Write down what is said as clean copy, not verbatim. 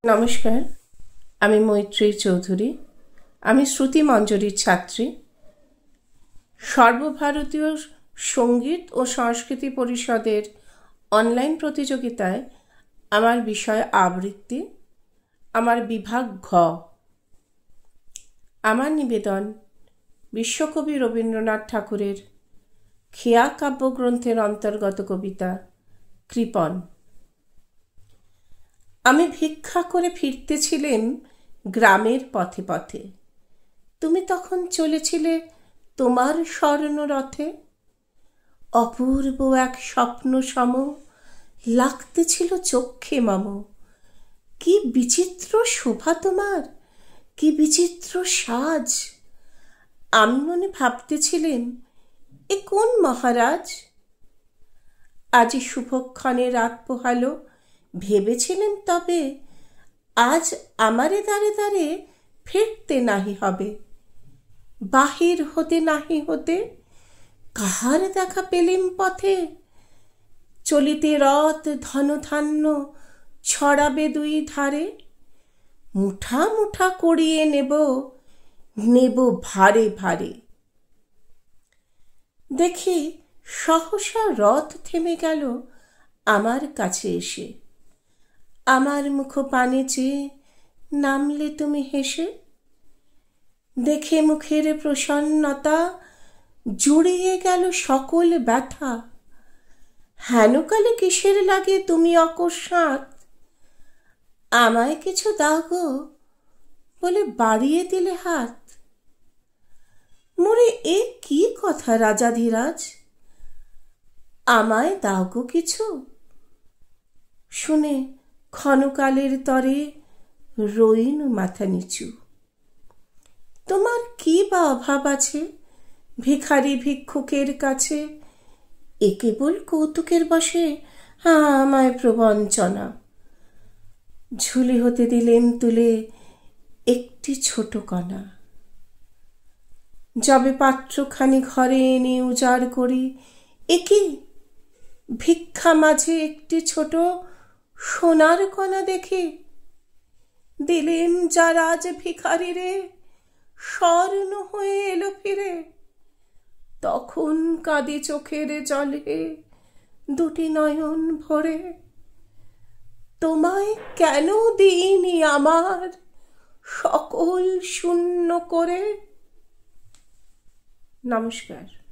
নমস্কার, আমি মৈত্রী চৌধুরী। আমি শ্রুতি মঞ্জরির ছাত্রী। সর্বভারতীয় সঙ্গীত ও সংস্কৃতি পরিষদের অনলাইন প্রতিযোগিতায় আমার বিষয় আবৃত্তি, আমার বিভাগ ঘ। আমার নিবেদন বিশ্বকবি রবীন্দ্রনাথ ঠাকুরের খেয়া কাব্যগ্রন্থের অন্তর্গত কবিতা কৃপণ। আমি ভিক্ষা করে ফিরতেছিলেম গ্রামের পথে পথে। তুমি তখন চলেছিলে তোমার স্বর্ণরথে। অপূর্ব এক স্বপ্ন সম লাগতেছিল চক্ষে মম। কি বিচিত্র শোভা তোমার, কি বিচিত্র সাজ। আমি মনে ভাবতেছিলেম, এ কোন মহারাজ। আজি শুভক্ষণে রাত পোহালো, ভেবেছিলেন তবে আজ আমারে দ্বারে দ্বারে ফিরতে নাহি হবে। বাহির হতে নাহি হতে কাহার দেখা পেলেম পথে। চলিতে রথ ধনধান্য ছড়াবে দুই ধারে। মুঠা মুঠা করিয়ে নেব, নেব ভারে ভারে। দেখি সহসা রথ থেমে গেল আমার কাছে এসে। আমার মুখ পানে চেয়ে নামলে তুমি হেসে। দেখে মুখের প্রসন্নতা জুড়িয়ে গেল সকল ব্যথা। হেনকালে কিসের লাগে তুমি অকস্মাৎ। আমায় কিছু দাও গো বলে বাড়িয়ে দিলে হাত। মোরে এ কি কথা রাজাধিরাজ, আমায় দাও গো কিছু। শুনে ক্ষণকালের তরে রইন মাথা নিচু। তোমার কি বা অভাব আছে ভিখারি ভিক্ষুকের কাছে। এ কেবল কৌতুকের বসে আমায় প্রবঞ্চনা। ঝুলি হতে দিলেন তুলে একটি ছোট কণা। যবে পাত্রখানি ঘরে এনে উজাড় করি, এ কি ভিক্ষা মাঝে একটি ছোট সোনার কণা দেখি। দিলেম যা রাজ ভিখারি রে, স্বর্ণ হয়ে এলো ফিরে। তখন কাঁদি চোখের জলে দুটি নয়ন ভরে। তোমায় কেন দিইনি আমার সকল শূন্য করে। নমস্কার।